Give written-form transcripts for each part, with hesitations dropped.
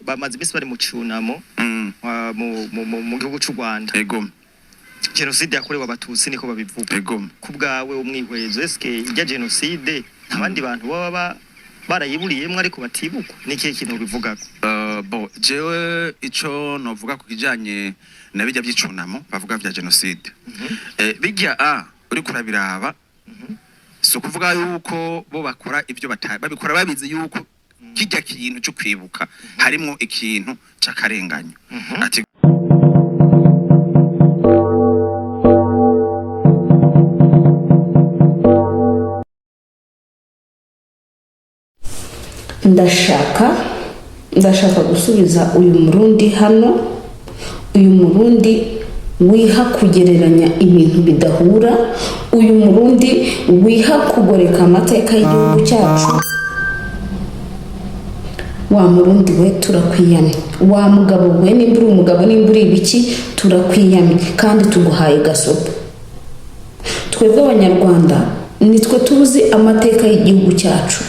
bamaze imisi bari mu cyunamo mu gihugu cy'u Rwanda. Ego. Genocide yakorewe abatutsi niko babivuga. Ego. Ku bwawe umwihwezo eske ijya genocide abandi bantu baba barayiburiyemwe ariko batibukwa niki kintu bivuga? Bo jewe ico novuga ku kijanye na bijya by'icunamo bavuga vya genocide. Bijya uri kurabiraba so kuvuga yuko bo bakora ibyo babikora babizi yuko kijya kintu cyo kwibuka harimo ikintu cy'akarenganyo. Ati ndashaka gusubiza uyu murundi hano, uyu murundi wiha kugereranya ibintu bidahura, uyu murundi wiha kugoreka amateka y'igihugu cyacu. Wa murundi we turakwiyamye, wa mugabo we nimba uri umugabo nimba uri ibiki turakwiyamye kandi tuguhaye gasopo. Twebwe abanyarwanda nitwe tuzi amateka y'igihugu cyacu.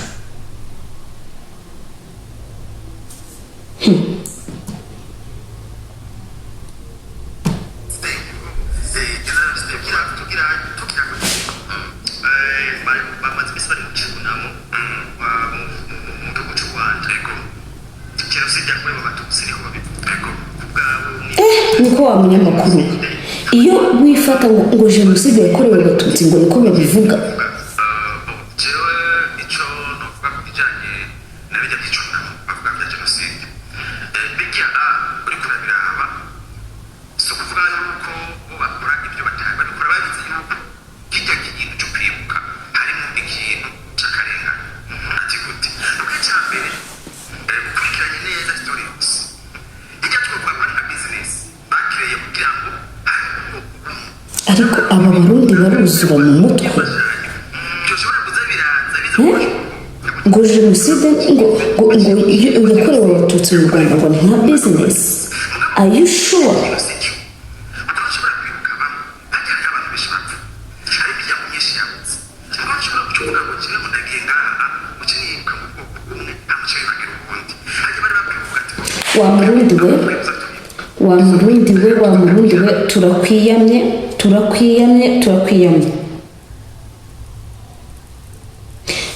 Niko wa munyamakuru iyo wifata ngo genocide yakorewe abatutsi ngo niko babivuga. jewe ico novuga ku bijanye na bijya by'icunamo bavuga vya genocide bijya uri kurabiraba so kuvuga yuko bo bakora ibyo babikora babizi yuko kijya kintu cyo kwibuka harimo ikintu cy'akarengane. Ati gute nuko cyambere ukurikiranye neza story yose ijya twovuga ko ari business bakireye kugira ngo ariko aba barundi baruzura mu mutwe ngo genocide ngo yakorewe abatutsi mu Rwanda ngo ni nka business. Are you sure? Wa murundi we turakwiyamye.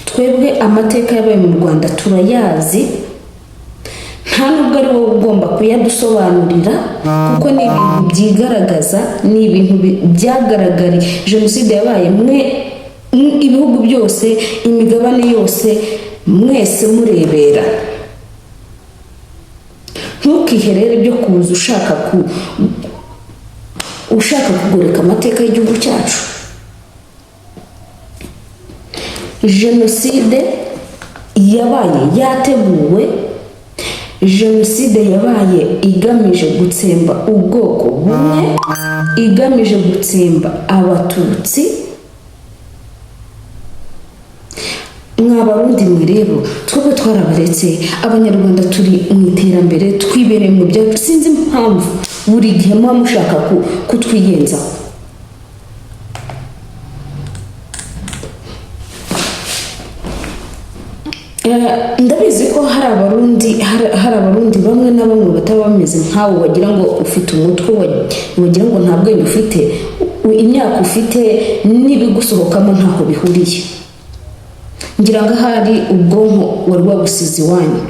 Twebwe amateka yabaye mu Rwanda turayazi, nta nubwo ari wowe ugomba kuyadusobanurira kuko ni ibintu byigaragaza, ni ibintu byagaragariye. Genocide yabaye ibihugu byose, imigabane yose, mwese murebera. Ntukiherere byo kuza ushaka kugoreka amateka y'igihugu cyacu. Genocide yabaye yateguwe, genocide yabaye igamije gutsemba ubwoko bumwe, igamije gutsemba abatutsi. Mwabarundi mwe rero twebwe twarabaretse, abanyarwanda turi mu iterambere, twibereye mu byacu. Sinzi impamvu buri gihe muba mushaka kutwiyenzaho. Ndabizi ko hari abarundi bamwe na bamwe bataba bameze nkawe, wagira ngo ufite umutwe, wagira ngo nta bwenge ufite, imyaka ufite n'ibigusohokamo ntaho bihuriye. Ngira ngo ahari ubwonko wari wabusize iwanyu.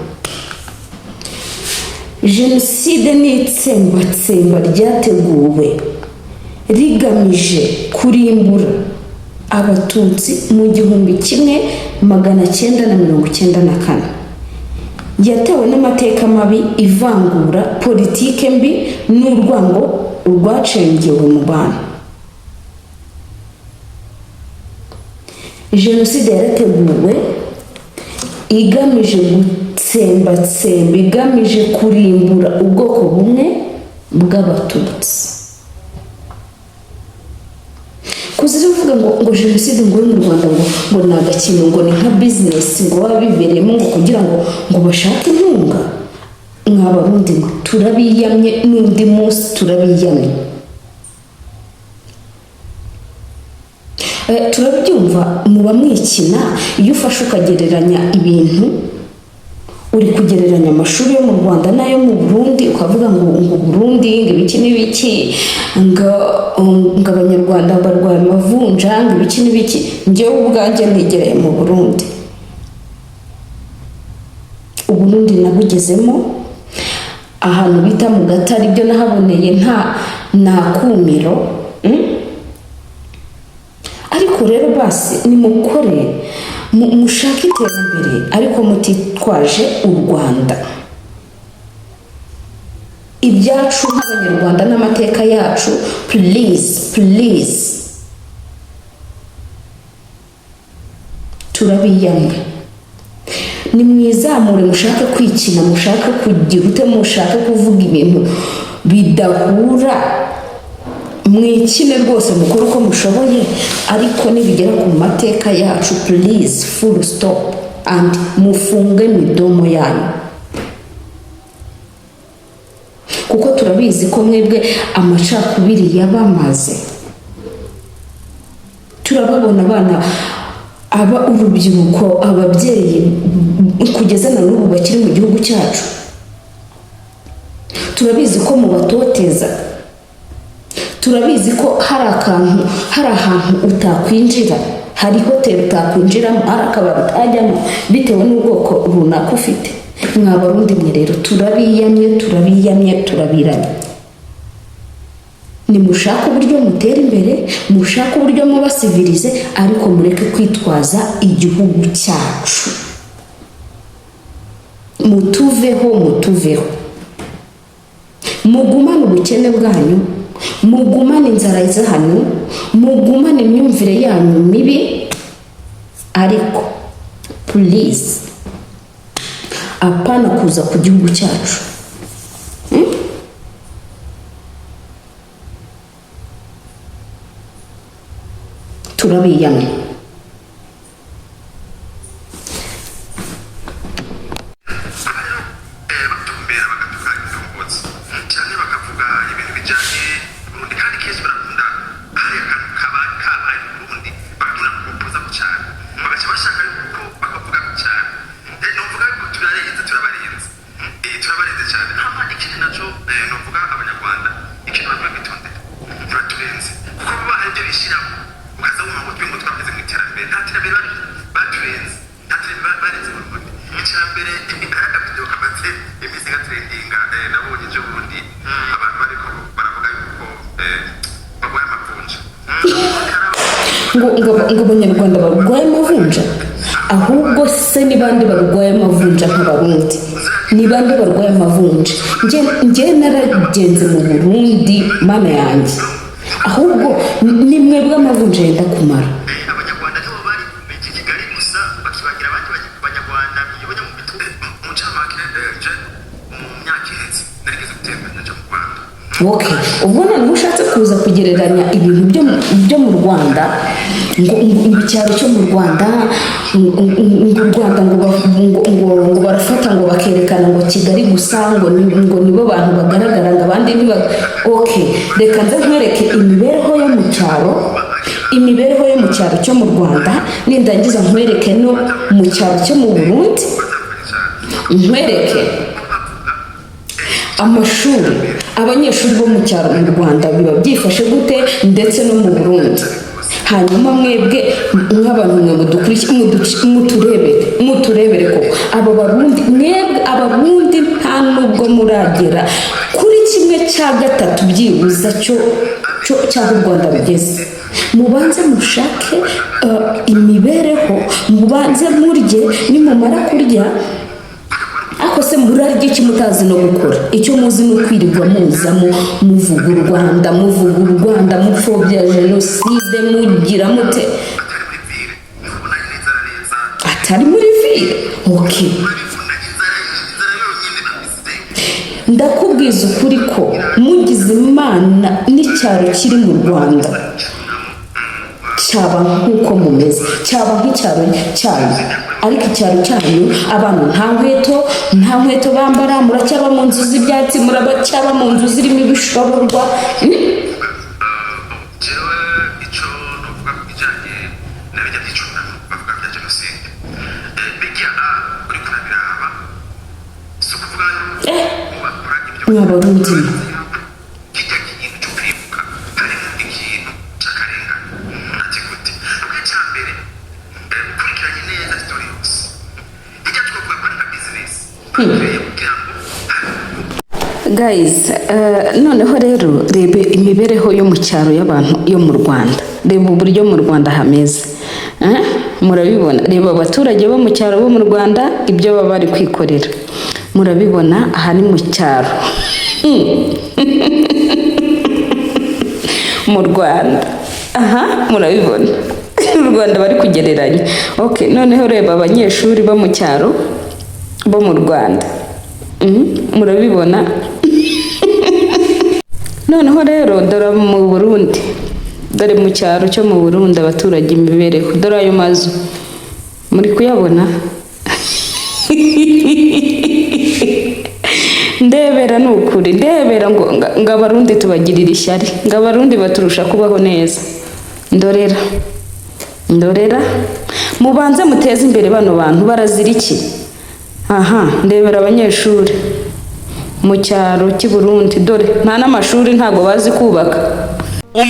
Genocide ni itsembatsemba ryateguwe rigamije kurimbura abatutsi mu 1994. Yatewe n'amateka mabi, ivangura, politike mbi n'urwango rwacengewe mu bantu. Genocide yarateguwe igamije gutsembatsemba, igamije kurimbura ubwoko bumwe bw'abatutsi. Kuzivuga ngo genocide ngo mu Rwanda ngo nagakino ngo ni nka business ngo babibereyemo ngo kugira ngo bashake inkunga. Mwabarundi turabiyamye, n'undi munsi turabiyamye. Turabyumva muba mwikina iyo ufashe ukagereranya ibintu uri kugereranya amashuri yo mu Rwanda n'ayo mu Burundi ukavuga ngo Burundi ngo ibiki n'ibiki ngo abanyarwanda barwaye amavunja ngo ibiki n'ibiki. Njyewe ubwanjye nigereye mu Burundi, Uburundi nabugezemo ahantu bita mu Gatare, ibyo nahaboneye nta kumiro. Ariko rero basi nimukore mushaka iterambere ariko mutitwaje u Rwanda, ibyacu nk'abanyarwanda n'amateka yacu. Please turabiyamwe, nimwizamure, mushaka kwikina, mushaka kugira ute, mushaka kuvuga ibintu bidahura, mwikine rwose, mukore uko mushoboye, ariko nibigera ku mateka yacu please full stop and mufunge midomo yanyu, kuko turabizi ko mwebwe amacakubiri yabamaze. Turababona abana, urubyiruko, ababyeyi kugeza na n'ubu bakiri mu gihugu cyacu, turabizi ko mubatoteza, turabizi ko hari ahantu utakwinjira, hari hoteli utakwinjiramo, hari akabari utajyamo bitewe n'ubwoko runaka ufite. Mwa Barundi mwe rero turabiyamye turabiranye, nimushaka uburyo mutera imbere, mushaka uburyo mubasivirize, ariko mureke kwitwaza igihugu cyacu. Mutuveho mugumane ubukene bwanyu, mugumane inzara zanyu, mugumane imyumvire yanyu mibi, ariko please apana kuza ku gihugu cyacu. Turabiyamye. ngo abanyarwanda barwaye amavunja, ahubwo se ni bande barwaye amavunja nk'Abarundi? Ni bande barwaye amavunja? Njye naragenze mu Burundi mana yanjye, ahubwo ni mwebwe amavunja yenda kumara. Abanyarwanda nibo bari i Kigali gusa bakibagira abandi banyarwanda biyoboye mu bitu mu camake mu myaka iheze narigeze gutembera nje mu Rwanda. Okay, ubwo none ushatse kuza kugereranya ibintu byo mu Rwanda, ngo icyaro cyo mu Rwanda, ngo u Rwanda ngo barafata ngo bakerekana ngo Kigali gusa ngo nibo bantu bagaragara ngo abandi niba. Okay, reka nze nkwereke imibereho yo mu cyaro cyo mu Rwanda, nindangiza nkwereke no mu cyaro cyo mu Burundi, nkwereke amashuri abanyeshuri bo mu cyaro mu Rwanda biba byifashe gute ndetse no mu Burundi. Hanyuma mwebwe nk'abantu mwe muturebere ko abo Barundi, mwebwe Abarundi nta nubwo muragera kuri 1/3 byibuza cy'aho u Rwanda rugeze. Mubanze mushake imibereho, mubanze murye, nimumara kurya ako se murarya iki mutazi no gukora? Icyo muzi ni ukwirirwa muzamo muvuga u Rwanda mupfobya jenoside, mugira mute atari muri ville. Okay, ndakubwiza ukuri ko mugize Imana n'icyaro kiri mu Rwanda cyaba nk'uko mumeze, cyaba nk'icyaro cyanyu, ariko icyaro cyanyu abantu nta nkweto bambara, muracyaba mu nzu z'ibyatsi, muracyaba mu nzu zirimo ibishororwa. Jewe icyo novuga ku bijyanye n'ibijya by'icunamo bavuga bya jenoside bijya uri kurabiraba mwabarundi kijya kintu cyo kwibuka harimo ikintu cy'akarengane ati gute ubwa mbere ukurikiranye neza story yose ijya twavuga ko ari nka business guys, noneho rero rebe imibereho yo mu cyaro y'abantu yo mu Rwanda, reba uburyo mu Rwanda hameze, murabibona, reba abaturage bo mu cyaro bo mu Rwanda ibyo baba bari kwikorera, murabibona aha ni mu cyaro mu Rwanda, aha murabibona u Rwanda bari kugereranya. Okay, noneho reba abanyeshuri bo mu cyaro bo mu Rwanda, murabibona noneho rero dore mu Burundi, dore mu cyaro cyo mu Burundi abaturage imibereho, dore ayo mazu muri kuyabona ndebera nukuri, ndebera ngo abarundi tubagirira ishyari, ngo abarundi baturusha kubaho neza. Ndorera mubanze muteze imbere bano bantu barazira iki? Aha, ndebera abanyeshuri mu cyaro cy'i Burundi, dore nta n'amashuri ntabwo bazi kubaka.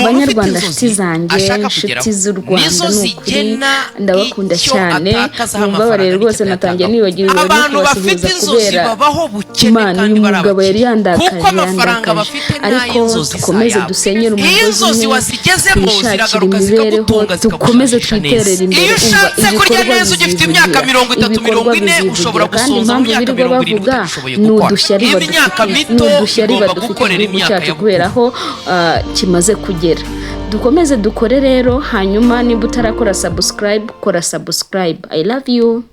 Banyarwanda nshuti zanjye, nshuti z'u Rwanda, nukuri ndabakunda cyane, mumbabarire rwose natangiye nibagiwe no kubasuhuza kubera Imana uyu mugabo yari yandakaje, ariko dukomeze dusenyere umugozi umwe, twishakire imibereho, dukomeze twiterere imbere, ibikorwa bizivugira, kandi impamvu birirwa bavuga ni udushyari badufite igihugu cyacu kubera aho kimaze kugera. Dukomeze dukore rero, hanyuma niba utarakora subscribe, kora subscribe. I love you.